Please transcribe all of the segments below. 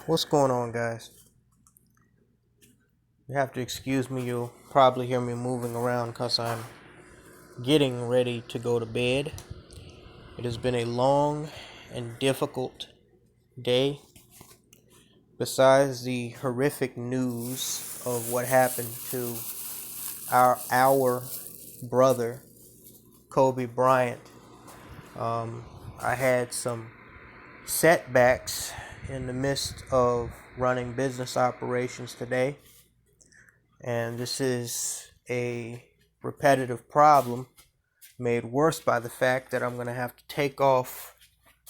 What's going on, guys? You have to excuse me. You'll probably hear me moving around because I'm getting ready to go to bed. It has been a long and difficult day. Besides the horrific news of what happened to our brother, Kobe Bryant, I had some setbacks in the midst of running business operations today. And this is a repetitive problem made worse by the fact that I'm going to have to take off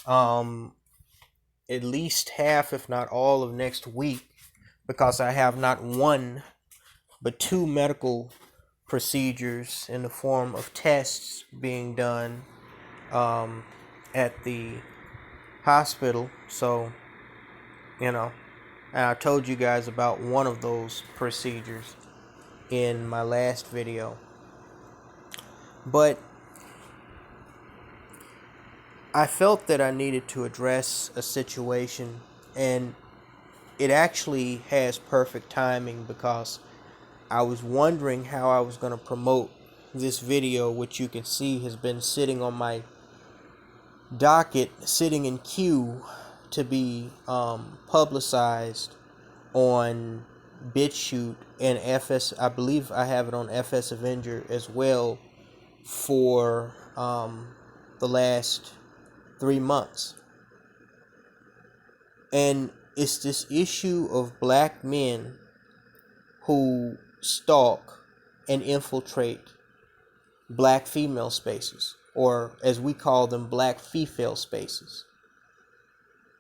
at least half, if not all, of next week because I have not one but two medical procedures in the form of tests being done at the hospital. So, and I told you guys about one of those procedures in my last video. But I felt that I needed to address a situation, and it actually has perfect timing because I was wondering how I was going to promote this video, which you can see has been sitting on my docket, sitting in queue to be publicized on BitChute and FS. I believe I have it on FS Avenger as well for the last 3 months. And it's this issue of black men who stalk and infiltrate black female spaces, or as we call them, black female spaces.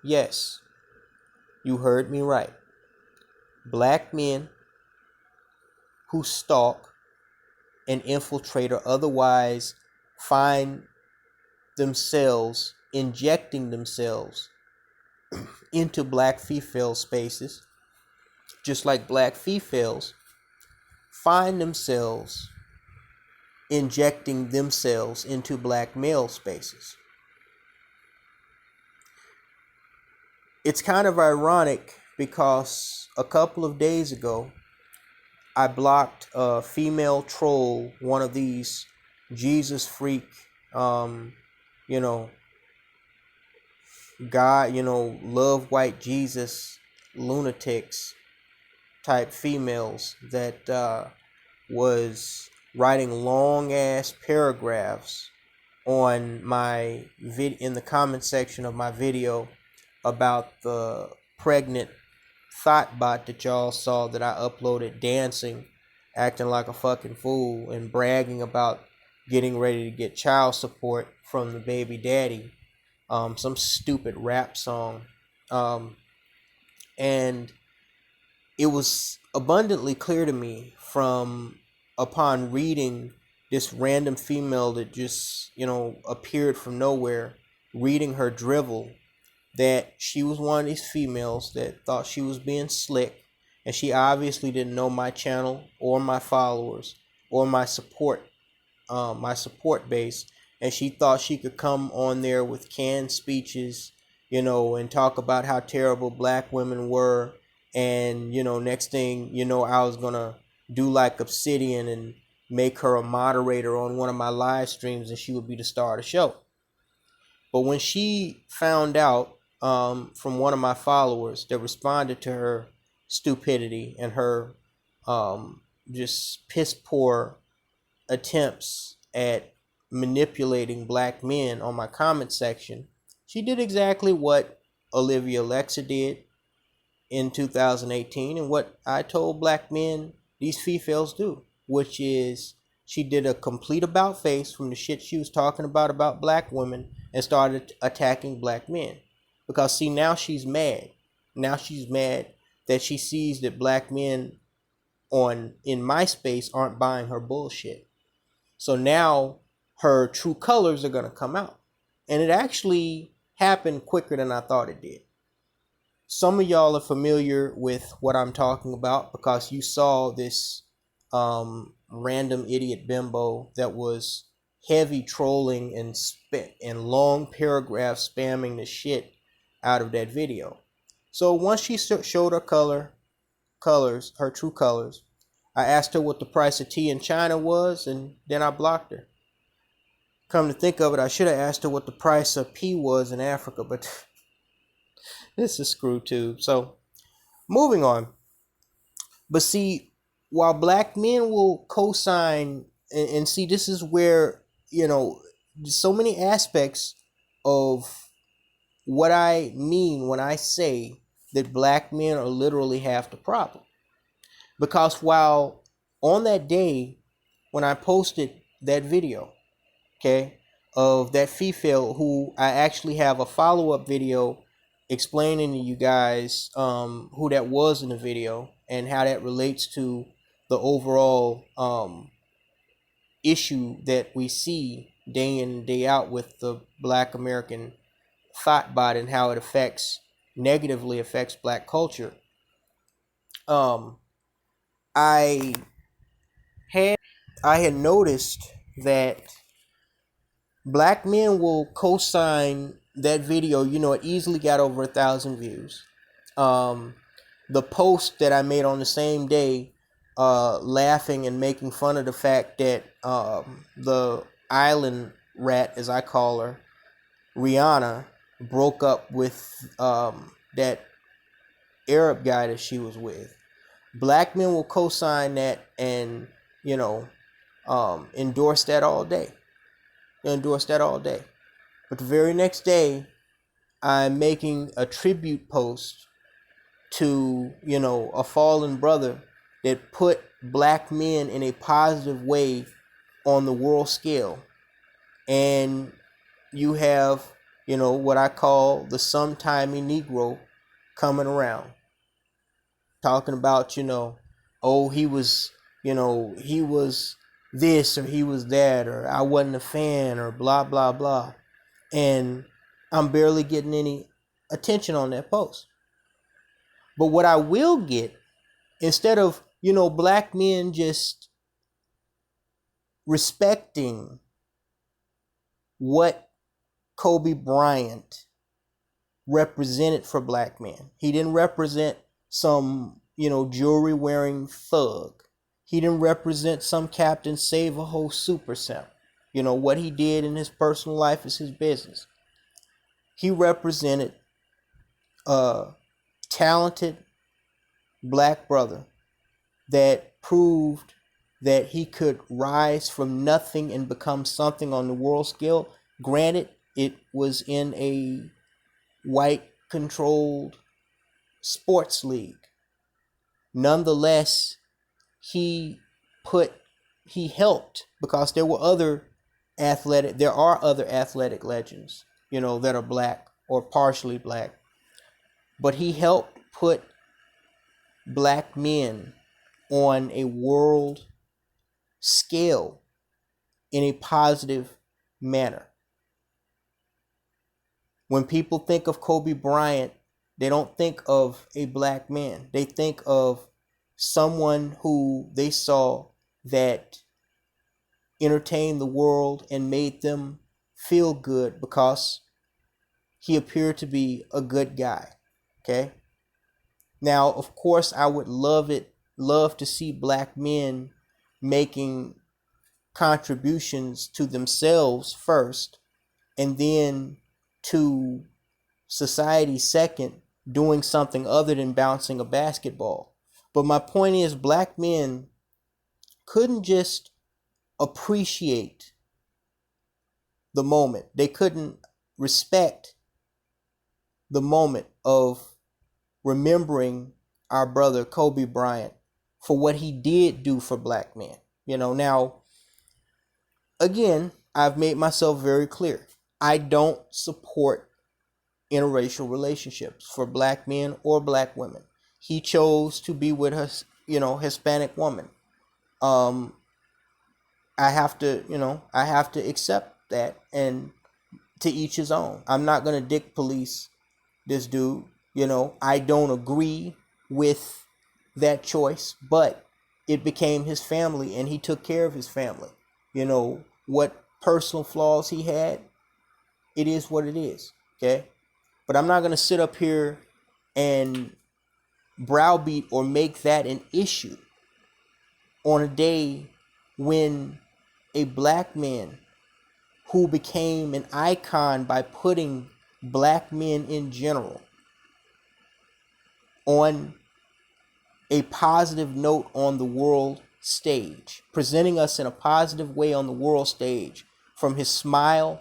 Yes, you heard me right. Black men who stalk and infiltrate or otherwise find themselves injecting themselves into black female spaces, just like black females find themselves injecting themselves into black male spaces. It's kind of ironic because a couple of days ago I blocked a female troll, one of these Jesus freak God, love white Jesus lunatics type females that was writing long ass paragraphs on my in the comment section of my video about the pregnant thought bot that y'all saw that I uploaded, dancing, acting like a fucking fool and bragging about getting ready to get child support from the baby daddy. Some stupid rap song. And it was abundantly clear to me upon reading this random female that just, appeared from nowhere, reading her drivel, that she was one of these females that thought she was being slick, and she obviously didn't know my channel or my followers or my support base, and she thought she could come on there with canned speeches, and talk about how terrible black women were, and next thing I was gonna do like Obsidian and make her a moderator on one of my live streams, and she would be the star of the show. But when she found out from one of my followers that responded to her stupidity and her just piss poor attempts at manipulating black men on my comment section, she did exactly what Olivia Alexa did in 2018 and what I told black men these females do, which is she did a complete about face from the shit she was talking about black women and started attacking black men. Because see, now she's mad. Now she's mad that she sees that black men in my space aren't buying her bullshit. So now her true colors are going to come out. And it actually happened quicker than I thought it did. Some of y'all are familiar with what I'm talking about because you saw this random idiot bimbo that was heavy trolling and long paragraph spamming the shit out of that video. So once she showed her colors, her true colors, I asked her what the price of tea in China was, and then I blocked her. Come to think of it, I should have asked her what the price of pea was in Africa, but this is screw tube. So moving on. But see, while black men will co-sign, and see, this is where, so many aspects of what I mean when I say that black men are literally half the problem. Because while on that day when I posted that video, okay, of that female who I actually have a follow-up video explaining to you guys who that was in the video and how that relates to the overall issue that we see day in and day out with the Black American thought bot and how it negatively affects black culture. I had noticed that black men will co-sign that video. It easily got over 1,000 views. The post that I made on the same day, laughing and making fun of the fact that the island rat, as I call her, Rihanna, broke up with that Arab guy that she was with. Black men will co-sign that and, endorse that all day. Endorse that all day. But the very next day, I'm making a tribute post to, a fallen brother that put black men in a positive way on the world scale. And you have, what I call the sometimey Negro coming around, talking about, oh, he was this or he was that, or I wasn't a fan, or blah, blah, blah. And I'm barely getting any attention on that post. But what I will get, instead of, black men just respecting what Kobe Bryant represented for black men. He didn't represent some, jewelry wearing thug. He didn't represent some Captain Save-A-Ho super simp. What he did in his personal life is his business. He represented a talented black brother that proved that he could rise from nothing and become something on the world scale. Granted, it was in a white-controlled sports league. Nonetheless, he helped, because there are other athletic legends, that are black or partially black. But he helped put black men on a world scale in a positive manner. When people think of Kobe Bryant, they don't think of a black man. They think of someone who they saw that entertained the world and made them feel good because he appeared to be a good guy. Okay? Now, of course, I would love to see black men making contributions to themselves first, and then to society second, doing something other than bouncing a basketball. But my point is, black men couldn't just appreciate the moment. They couldn't respect the moment of remembering our brother Kobe Bryant for what he did do for black men. Now, again, I've made myself very clear. I don't support interracial relationships for black men or black women. He chose to be with a, Hispanic woman. I have to accept that, and to each his own. I'm not going to dick police this dude. I don't agree with that choice, but it became his family and he took care of his family. What personal flaws he had, it is what it is. Okay. But I'm not going to sit up here and browbeat or make that an issue on a day when a black man who became an icon by putting black men in general on a positive note on the world stage, presenting us in a positive way on the world stage, from his smile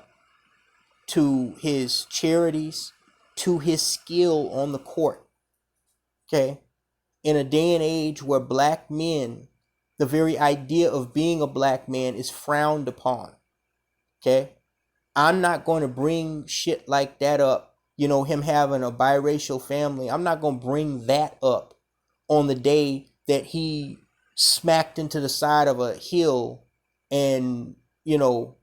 to his charities to his skill on the court. Okay? In a day and age where black men, the very idea of being a black man is frowned upon. Okay? I'm not going to bring shit like that up. You know, him having a biracial family. I'm not going to bring that up on the day that he smacked into the side of a hill and, you know,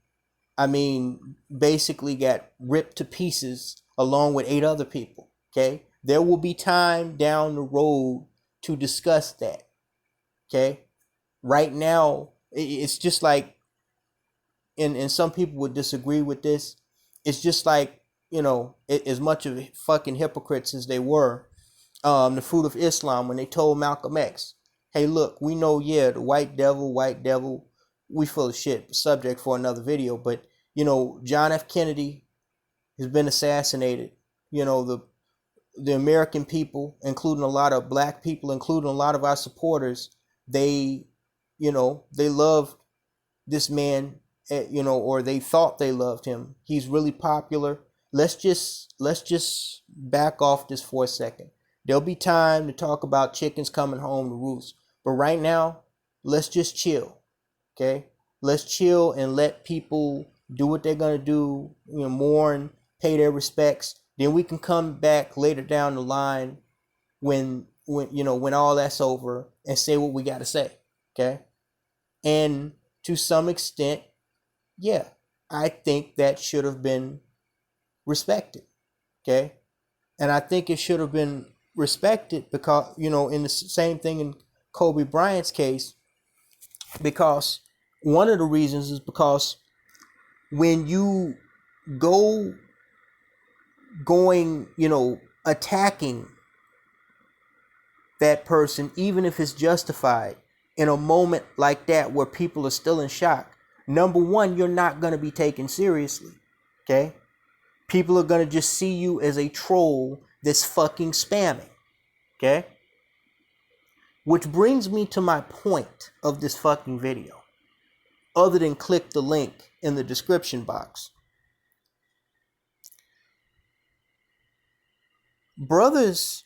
I mean, basically got ripped to pieces along with 8 other people. Okay? There will be time down the road to discuss that. Okay? Right now, it's just like, and some people would disagree with this. It's just like, you know, as much of fucking hypocrites as they were, the fruit of Islam, when they told Malcolm X, hey, look, we know, yeah, the white devil, we full of shit. Subject for another video. But, you know, John F. Kennedy has been assassinated. You know, the American people, including a lot of black people, including a lot of our supporters, they, you know, they loved this man, you know, or they thought they loved him. He's really popular. Let's just back off this for a second. There'll be time to talk about chickens coming home to roost. But right now, let's just chill. Okay? Let's chill and let people do what they're going to do, you know, mourn, pay their respects. Then we can come back later down the line when you know, when all that's over and say what we got to say. Okay? And to some extent, yeah, I think that should have been respected. Okay? And I think it should have been respected because, you know, in the same thing in Kobe Bryant's case, because one of the reasons is because when you going, you know, attacking that person, even if it's justified, in a moment like that where people are still in shock, number one, you're not going to be taken seriously. Okay? People are going to just see you as a troll that's fucking spamming. Okay? Which brings me to my point of this fucking video. Other than click the link in the description box. Brothers,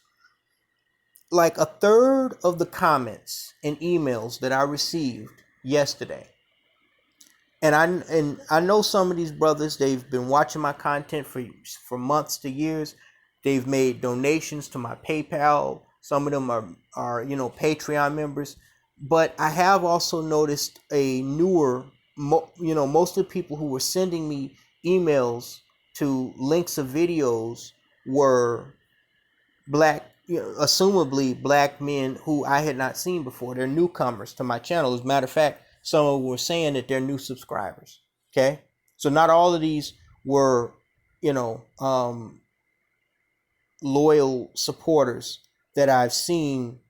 like a third of the comments and emails that I received yesterday, and I know some of these brothers, they've been watching my content for months to years. They've made donations to my PayPal. Some of them are you know, Patreon members. But I have also noticed a newer, you know, most of the people who were sending me emails to links of videos were black, you know, assumably black men who I had not seen before. They're newcomers to my channel. As a matter of fact, some of them were saying that they're new subscribers. Okay? So not all of these were, you know, loyal supporters that I've seen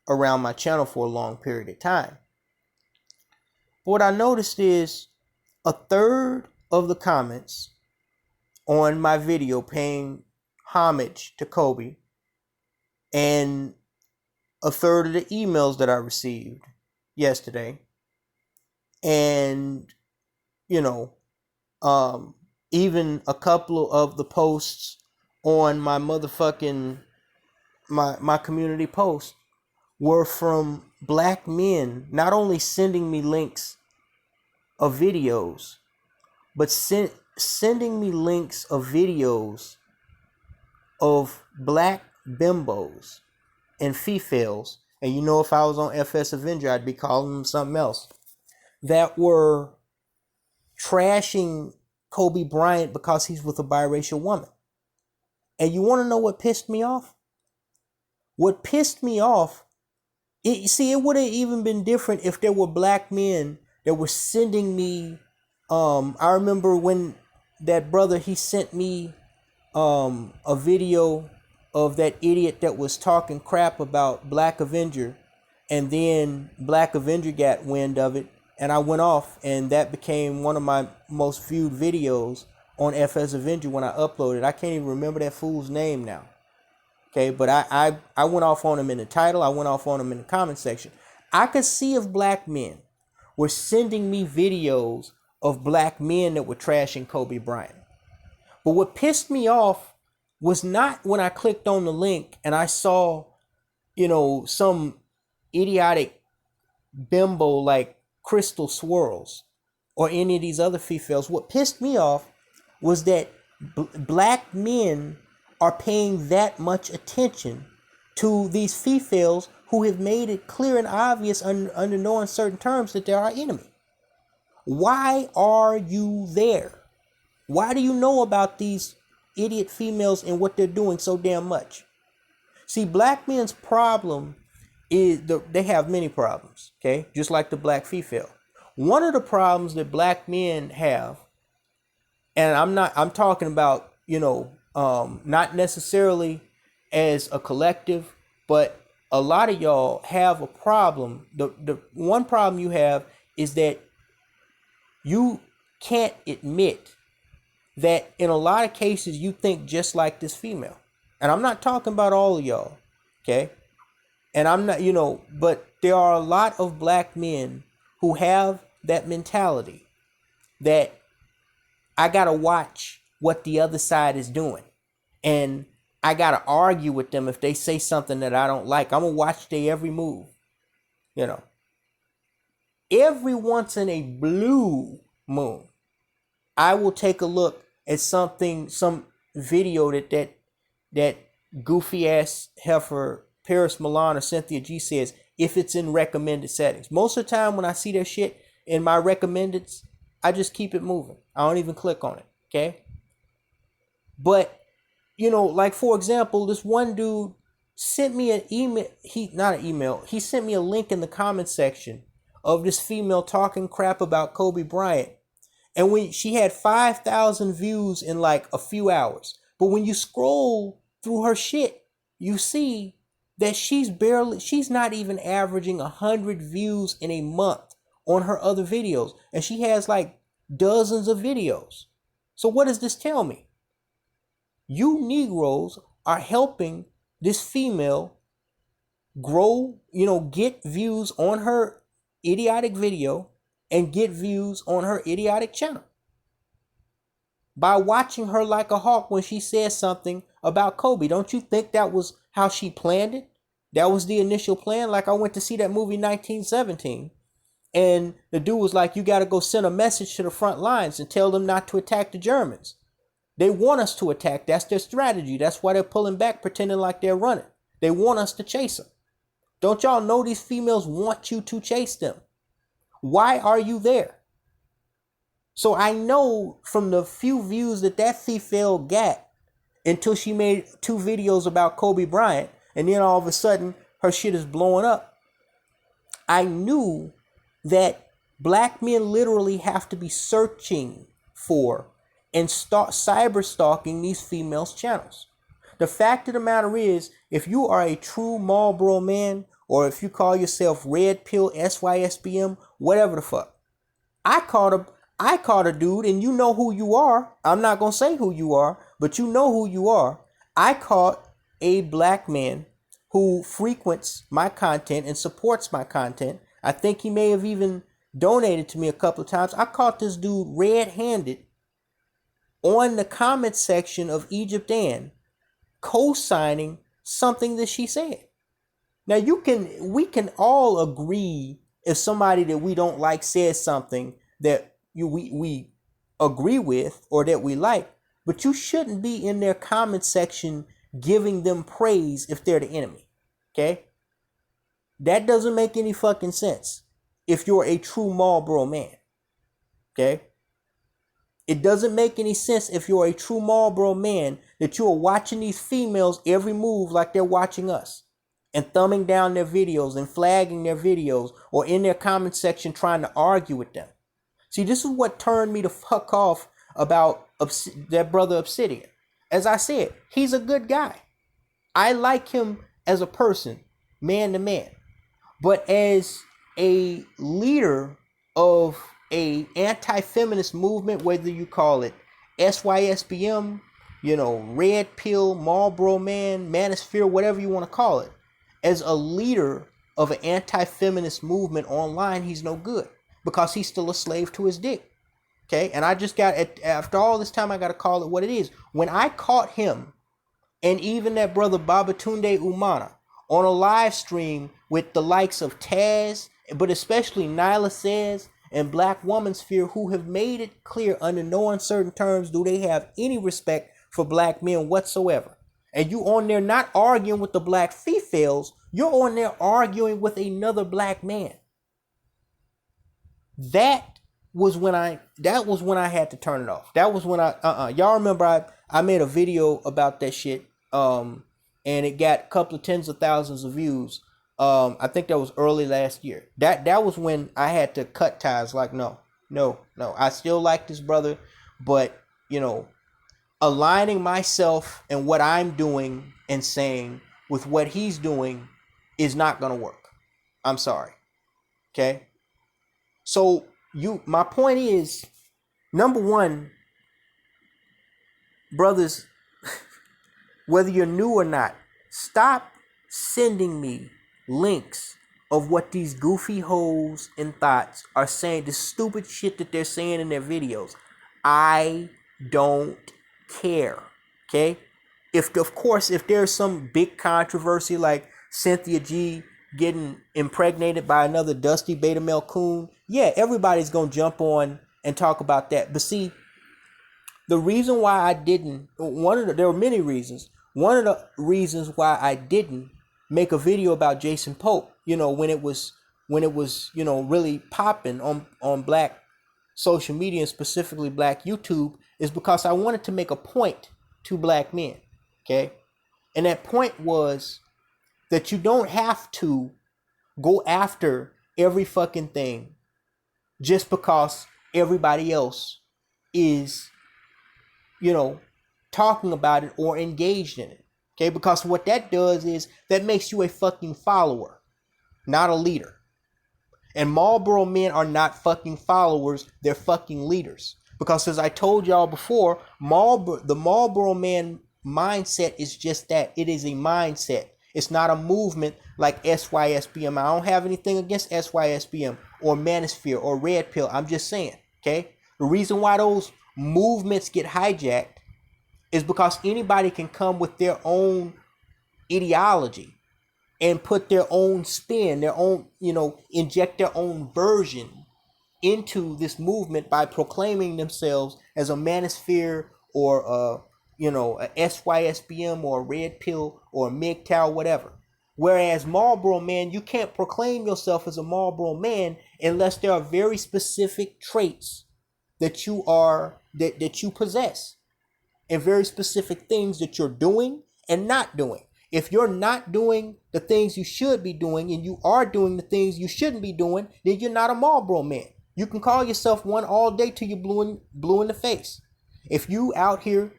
around my channel for a long period of time. But what I noticed is a third of the comments on my video paying homage to Kobe, and a third of the emails that I received yesterday, and, you know, even a couple of the posts on my motherfucking my community post were from black men, not only sending me links of videos, but sending me links of videos of black bimbos and females. And you know, if I was on FS Avenger, I'd be calling them something else, that were trashing Kobe Bryant because he's with a biracial woman. And you want to know what pissed me off? What pissed me off, it would have even been different if there were black men that were sending me, I remember when that brother, he sent me a video of that idiot that was talking crap about Black Avenger, and then Black Avenger got wind of it, and I went off, and that became one of my most viewed videos on FS Avenger when I uploaded. I can't even remember that fool's name now. Okay, but I went off on him in the title. I went off on him in the comment section. I could see if black men were sending me videos of black men that were trashing Kobe Bryant. But what pissed me off was not when I clicked on the link and I saw, some idiotic bimbo like Crystal Swirls or any of these other females. What pissed me off was that black men are paying that much attention to these females who have made it clear and obvious under no uncertain terms that they're our enemy. Why are you there? Why do you know about these idiot females and what they're doing so damn much? See, black men's problem is they have many problems, okay? Just like the black female. One of the problems that black men have, and I'm talking about, not necessarily as a collective, but a lot of y'all have a problem. The one problem you have is that you can't admit that in a lot of cases you think just like this female. And I'm not talking about all of y'all, okay? And I'm not, but there are a lot of black men who have that mentality that I gotta watch what the other side is doing. And I gotta argue with them if they say something that I don't like. I'm gonna watch their every move. Every once in a blue moon, I will take a look at some video that goofy ass heifer Paris Milan or Cynthia G says, if it's in recommended settings. Most of the time when I see that shit in my recommendeds, I just keep it moving. I don't even click on it, okay? But, like for example, this one dude sent me an email. He sent me a link in the comment section of this female talking crap about Kobe Bryant. And when she had 5,000 views in like a few hours. But when you scroll through her shit, you see that she's not even averaging 100 views in a month on her other videos. And she has like dozens of videos. So what does this tell me? You Negroes are helping this female grow, get views on her idiotic video and get views on her idiotic channel by watching her like a hawk when she says something about Kobe. Don't you think that was how she planned it? That was the initial plan. Like I went to see that movie 1917 and the dude was like, you got to go send a message to the front lines and tell them not to attack the Germans. They want us to attack. That's their strategy. That's why they're pulling back, pretending like they're running. They want us to chase them. Don't y'all know these females want you to chase them? Why are you there? So I know from the few views that female got until she made 2 videos about Kobe Bryant, and then all of a sudden her shit is blowing up. I knew that black men literally have to be searching for and start cyber stalking these females' channels. The fact of the matter is, if you are a true Marlboro man, or if you call yourself Red Pill SYSBM, whatever the fuck, I caught a dude, and you know who you are. I'm not gonna say who you are, but you know who you are. I caught a black man who frequents my content and supports my content. I think he may have even donated to me a couple of times. I caught this dude red-handed on the comment section of Egypt Ann co-signing something that she said. Now we can all agree if somebody that we don't like says something that we agree with or that we like, but you shouldn't be in their comment section giving them praise if they're the enemy. Okay? That doesn't make any fucking sense if you're a true Marlboro man. Okay? It doesn't make any sense if you're a true Marlboro man that you are watching these females every move like they're watching us and thumbing down their videos and flagging their videos or in their comment section trying to argue with them. See, this is what turned me the fuck off about that brother Obsidian. As I said, he's a good guy. I like him as a person, man to man. But as a leader of a anti-feminist movement, whether you call it SYSBM, Red Pill, Marlboro Man, Manosphere, whatever you want to call it, as a leader of an anti-feminist movement online, he's no good because he's still a slave to his dick. Okay, and I just got, after all this time, I got to call it what it is. When I caught him and even that brother Babatunde Umana on a live stream with the likes of Taz, but especially Nyla Says and Black Woman Sphere, who have made it clear under no uncertain terms do they have any respect for black men whatsoever. And you on there not arguing with the black females, you're on there arguing with another black man. That was when I had to turn it off. That was when y'all remember I made a video about that shit. And it got a couple of tens of thousands of views. I think that was early last year. That was when I had to cut ties. Like, no. I still like this brother, but aligning myself and what I'm doing and saying with what he's doing is not gonna work. I'm sorry. Okay. So my point is, number one, brothers, whether you're new or not, stop sending me links of what these goofy hoes and thoughts are saying, the stupid shit that they're saying in their videos. I don't care. Okay? If there's some big controversy like Cynthia G getting impregnated by another dusty beta male coon, yeah, everybody's gonna jump on and talk about that. But see, the reason why I didn't, there were many reasons. One of the reasons why I didn't make a video about Jason Pope, when it was really popping on black social media and specifically black YouTube, is because I wanted to make a point to black men. Okay? And that point was that you don't have to go after every fucking thing just because everybody else is, talking about it or engaged in it. Okay, because what that does is that makes you a fucking follower, not a leader. And Marlboro men are not fucking followers, they're fucking leaders. Because as I told y'all before, the Marlboro man mindset is just that. It is a mindset. It's not a movement like SYSBM. I don't have anything against SYSBM or Manosphere or Red Pill. I'm just saying, okay? The reason why those movements get hijacked is because anybody can come with their own ideology and put their own spin, their own, inject their own version into this movement by proclaiming themselves as a manosphere or a SYSBM or a Red Pill or a MGTOW, whatever. Whereas Marlboro man, you can't proclaim yourself as a Marlboro man unless there are very specific traits that you possess, and very specific things that you're doing and not doing. If you're not doing the things you should be doing and you are doing the things you shouldn't be doing, then you're not a Marlboro man. You can call yourself one all day till you're blue in the face. If you out here,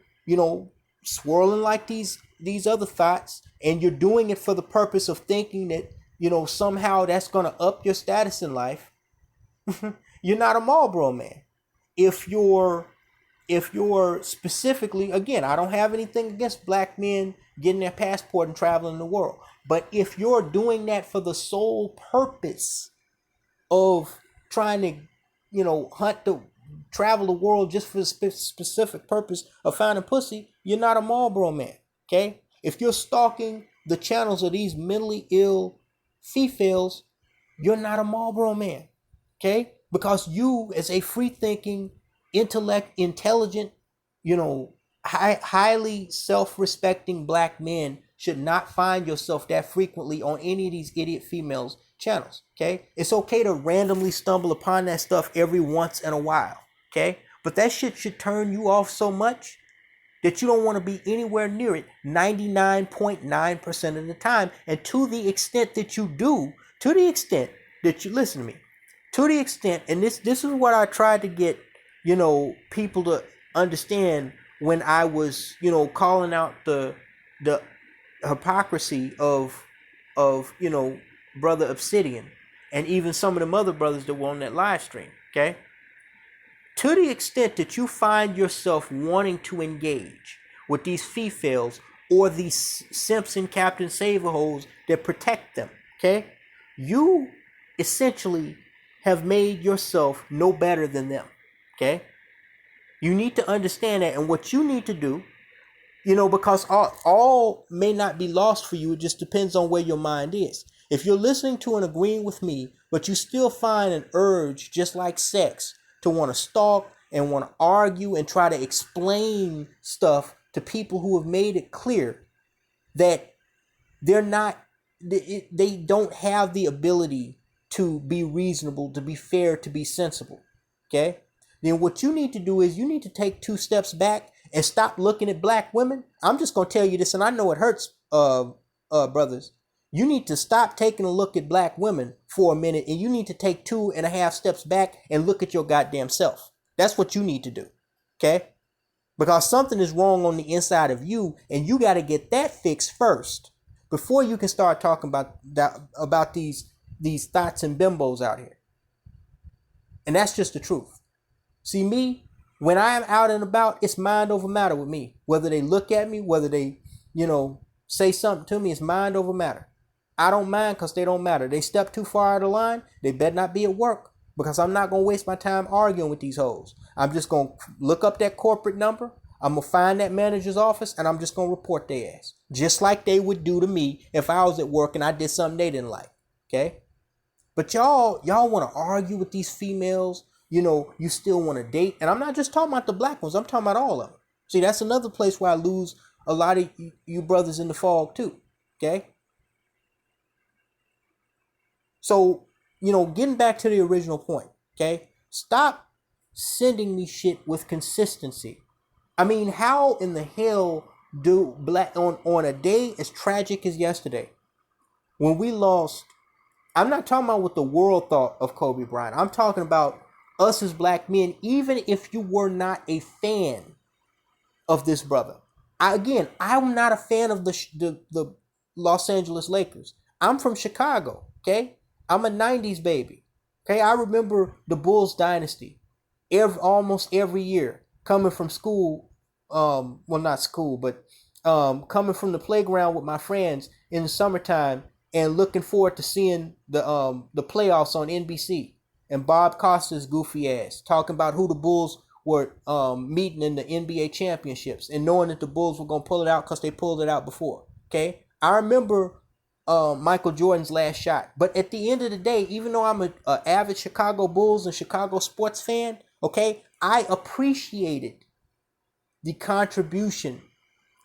swirling like these other thoughts, and you're doing it for the purpose of thinking that, somehow that's going to up your status in life, you're not a Marlboro man. If you're specifically, again, I don't have anything against black men getting their passport and traveling the world. But if you're doing that for the sole purpose of trying to, travel the world just for the specific purpose of finding pussy, you're not a Marlboro man. Okay? If you're stalking the channels of these mentally ill females, you're not a Marlboro man. Okay? Because you, as a free-thinking, intelligent, highly self-respecting black men, should not find yourself that frequently on any of these idiot females channels. Okay? It's okay to randomly stumble upon that stuff every once in a while. Okay? But that shit should turn you off so much that you don't want to be anywhere near it 99.9% of the time. And to the extent that you do, to the extent that you listen to me, to the extent, and this is what I tried to get, people to understand when I was, calling out the hypocrisy of brother Obsidian and even some of them other brothers that were on that live stream. Okay, to the extent that you find yourself wanting to engage with these females or these simps and Captain Saverholes that protect them, okay, you essentially have made yourself no better than them. Okay, you need to understand that, and what you need to do, because all may not be lost for you. It just depends on where your mind is. If you're listening to and agreeing with me, but you still find an urge, just like sex, to want to stalk and want to argue and try to explain stuff to people who have made it clear that they're not, they don't have the ability to be reasonable, to be fair, to be sensible, okay? Then what you need to do is you need to take 2 steps back and stop looking at black women. I'm just gonna tell you this, and I know it hurts, brothers. You need to stop taking a look at black women for a minute, and you need to take 2.5 steps back and look at your goddamn self. That's what you need to do, okay? Because something is wrong on the inside of you, and you got to get that fixed first before you can start talking about these thoughts and bimbos out here. And that's just the truth. See, me, when I am out and about, it's mind over matter with me. Whether they look at me, whether they, say something to me, it's mind over matter. I don't mind because they don't matter. They step too far out of line, they better not be at work, because I'm not going to waste my time arguing with these hoes. I'm just going to look up that corporate number. I'm going to find that manager's office, and I'm just going to report their ass. Just like they would do to me if I was at work and I did something they didn't like. Okay? But y'all want to argue with these females. You still want to date. And I'm not just talking about the black ones. I'm talking about all of them. See, that's another place where I lose a lot of you brothers in the fog too. Okay? So, getting back to the original point. Okay? Stop sending me shit with consistency. I mean, how in the hell do black on a day as tragic as yesterday, when we lost, I'm not talking about what the world thought of Kobe Bryant. I'm talking about us as black men, even if you were not a fan of this brother. I'm not a fan of the Los Angeles Lakers. I'm from Chicago, okay? I'm a 90s baby, okay? I remember the Bulls dynasty almost every year, coming from school, well, not school, but coming from the playground with my friends in the summertime and looking forward to seeing the playoffs on NBC, and Bob Costas' goofy ass talking about who the Bulls were meeting in the NBA championships, and knowing that the Bulls were going to pull it out because they pulled it out before. Okay, I remember Michael Jordan's last shot. But at the end of the day, even though I'm a avid Chicago Bulls and Chicago sports fan, okay, I appreciated the contribution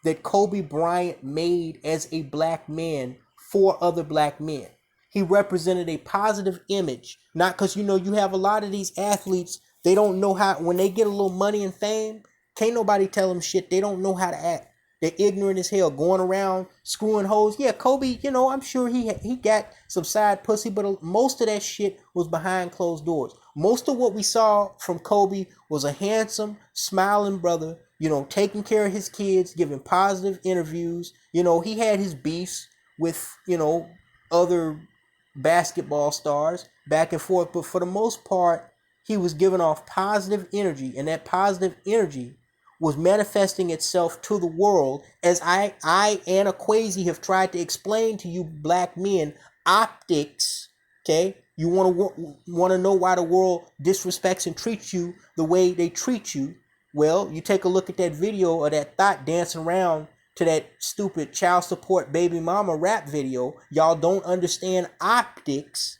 that Kobe Bryant made as a black man for other black men. He represented a positive image. Not because, you have a lot of these athletes, they don't know how, when they get a little money and fame, can't nobody tell them shit. They don't know how to act. They're ignorant as hell, going around screwing hoes. Yeah, Kobe, I'm sure he got some side pussy, but most of that shit was behind closed doors. Most of what we saw from Kobe was a handsome, smiling brother, taking care of his kids, giving positive interviews. He had his beefs with, other basketball stars back and forth, but for the most part, he was giving off positive energy, and that positive energy was manifesting itself to the world, as I and Aquazi have tried to explain to you black men. Optics, okay? You want to know why the world disrespects and treats you the way they treat you? Well, you take a look at that video of that thought dancing around to that stupid child support baby mama rap video. Y'all don't understand optics,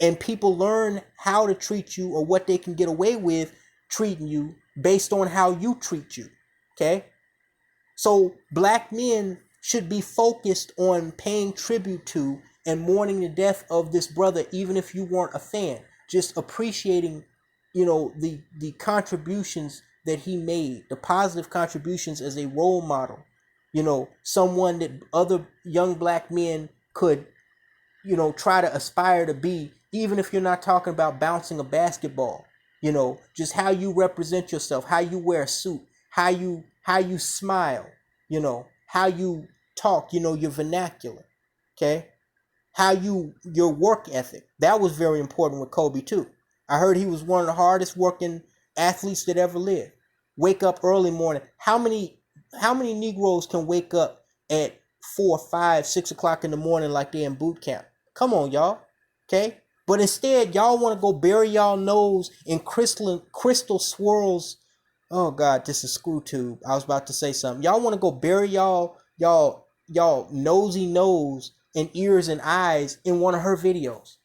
and people learn how to treat you or what they can get away with treating you based on how you treat you. Okay? So black men should be focused on paying tribute to and mourning the death of this brother, even if you weren't a fan. Just appreciating, the contributions that he made, the positive contributions as a role model. Someone that other young black men could, try to aspire to be, even if you're not talking about bouncing a basketball. Just how you represent yourself, how you wear a suit, how you smile, how you talk, your vernacular, okay? How your work ethic. That was very important with Kobe too. I heard he was one of the hardest working athletes that ever lived. Wake up early morning. How many Negroes can wake up at 4, 5, 6 o'clock in the morning like they're in boot camp? Come on, y'all. Okay? But instead, y'all want to go bury y'all nose in crystal swirls. Oh God, this is screw tube. I was about to say something. Y'all want to go bury y'all nosy nose and ears and eyes in one of her videos.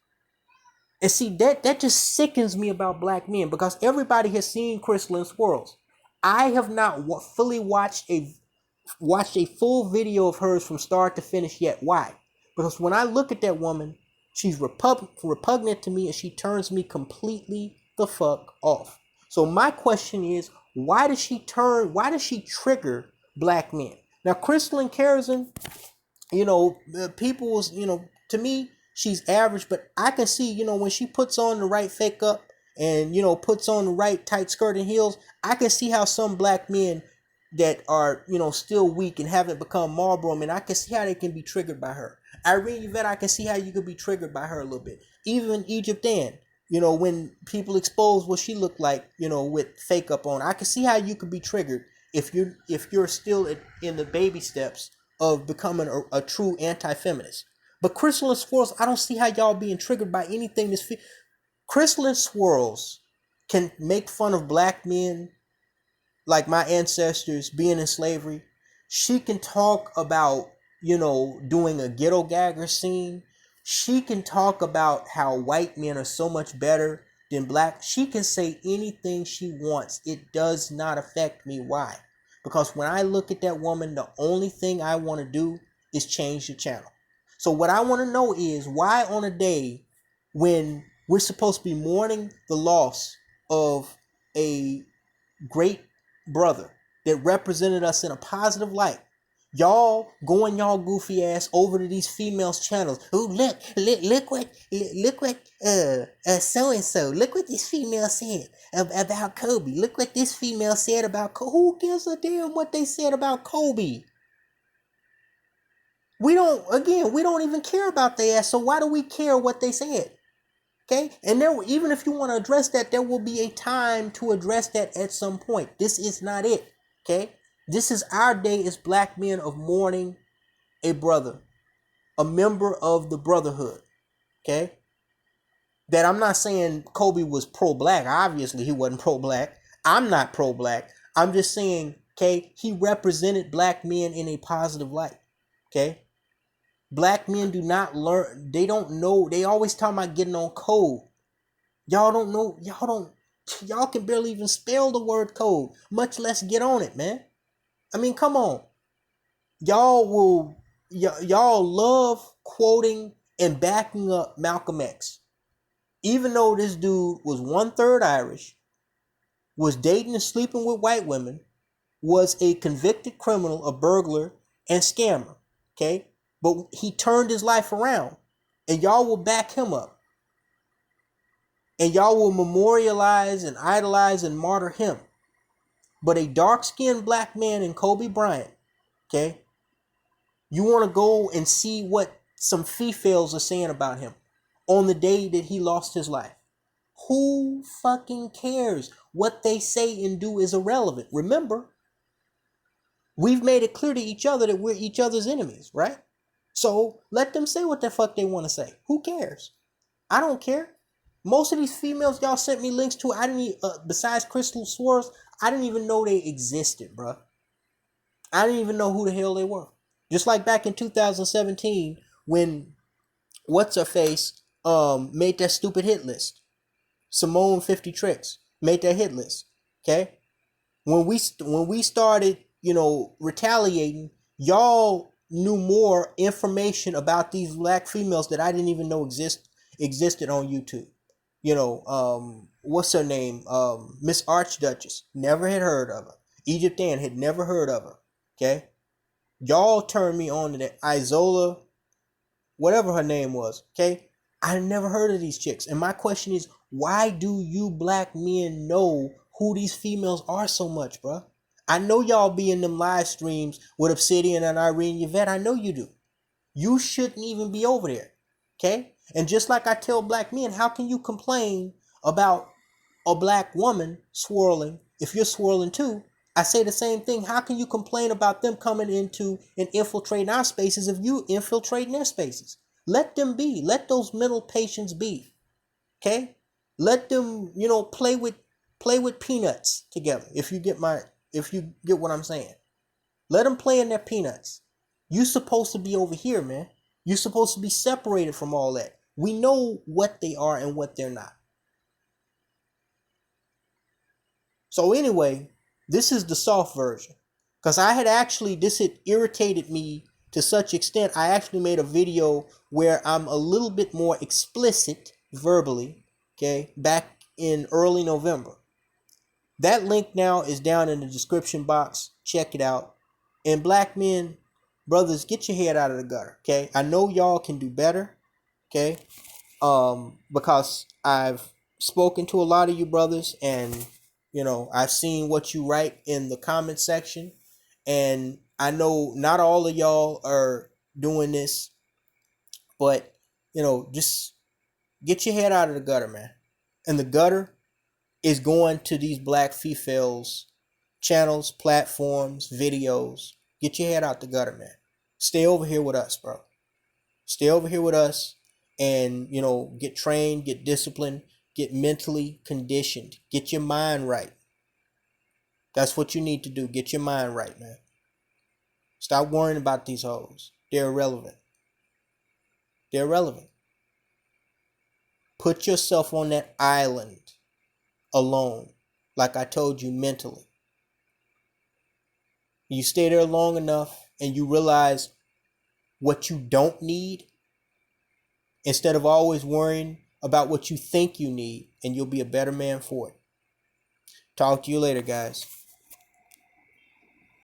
And see, that just sickens me about black men, because everybody has seen Crystalline Swirls. I have not fully watched a full video of hers from start to finish yet. Why? Because when I look at that woman, she's repugnant to me, and she turns me completely the fuck off. So my question is, why does she trigger black men? Now, Crystalline Carrison, people was, to me, she's average, but I can see, when she puts on the right fake up and, puts on the right tight skirt and heels, I can see how some black men that are, still weak and haven't become Marlboro men, I can see how they can be triggered by her. Irene Yvette, I can see how you could be triggered by her a little bit. Even Egypt Dan, when people expose what she looked like, with fake up on, I can see how you could be triggered if you're still in the baby steps of becoming a true anti-feminist. But Crystalline Swirls, I don't see how y'all being triggered by anything Crystalline Swirls can make fun of black men like my ancestors being in slavery. She can talk about, doing a ghetto gagger scene. She can talk about how white men are so much better than black. She can say anything she wants. It does not affect me. Why? Because when I look at that woman, the only thing I want to do is change the channel. So what I want to know is, why on a day when we're supposed to be mourning the loss of a great brother that represented us in a positive light, y'all going y'all goofy ass over to these females channels. Oh, look what so and so. Look what this female said about Kobe. Look what this female said about Kobe. Who gives a damn what they said about Kobe? We don't even care about their ass. So why do we care what they said? Okay, and even if you want to address that, there will be a time to address that at some point. This is not it. Okay, this is our day as black men of mourning a brother, a member of the brotherhood. Okay, that I'm not saying Kobe was pro-black. Obviously, he wasn't pro-black. I'm not pro-black. I'm just saying, okay, he represented black men in a positive light. Okay, black men do not learn. They don't know. They always talk about getting on code. Y'all don't know. Y'all can barely even spell the word code, much less get on it, man. I mean, come on. Y'all love quoting and backing up Malcolm X. Even though this dude was 1/3 Irish, was dating and sleeping with white women, was a convicted criminal, a burglar, and scammer. Okay? But he turned his life around. And y'all will back him up. And y'all will memorialize and idolize and martyr him. But a dark-skinned black man in Kobe Bryant, okay? You want to go and see what some females are saying about him on the day that he lost his life. Who fucking cares? What they say and do is irrelevant. Remember, we've made it clear to each other that we're each other's enemies, right? So let them say what the fuck they want to say. Who cares? I don't care. Most of these females y'all sent me links to, I didn't even, besides Crystal Swords, I didn't even know they existed, bro. I didn't even know who the hell they were. Just like back in 2017 when What's-Her-Face made that stupid hit list. Simone 50 Tricks made that hit list. Okay? When we started, retaliating, y'all knew more information about these black females that I didn't even know existed on YouTube. What's her name? Miss Archduchess. Never had heard of her. Egypt Dan had never heard of her. Okay? Y'all turned me on to that Isola, whatever her name was. Okay? I never heard of these chicks. And my question is, why do you black men know who these females are so much, bro? I know y'all be in them live streams with Obsidian and Irene Yvette. I know you do. You shouldn't even be over there. Okay? And just like I tell black men, how can you complain about a black woman swirling if you're swirling too? I say the same thing. How can you complain about them coming into and infiltrating our spaces if you infiltrating their spaces? Let them be. Let those mental patients be. Okay? Let them, play with peanuts together. If you get what I'm saying. Let them play in their peanuts. You supposed to be over here, man. You supposed to be separated from all that. We know what they are and what they're not. So anyway, this is the soft version. Because this had irritated me to such extent, I actually made a video where I'm a little bit more explicit verbally, okay, back in early November. That link now is down in the description box. Check it out. And black men, brothers, get your head out of the gutter, okay? I know y'all can do better, okay? Because I've spoken to a lot of you brothers, and I've seen what you write in the comment section, and I know not all of y'all are doing this, but just get your head out of the gutter, man. And the gutter is going to these black females channels, platforms, videos. Get your head out the gutter, man. Stay over here with us, bro. Stay over here with us and, get trained, get disciplined, get mentally conditioned. Get your mind right. That's what you need to do. Get your mind right, man. Stop worrying about these hoes. They're irrelevant. They're irrelevant. Put yourself on that island alone, like I told you, mentally. You stay there long enough and you realize what you don't need instead of always worrying about what you think you need, and you'll be a better man for it. Talk to you later, guys.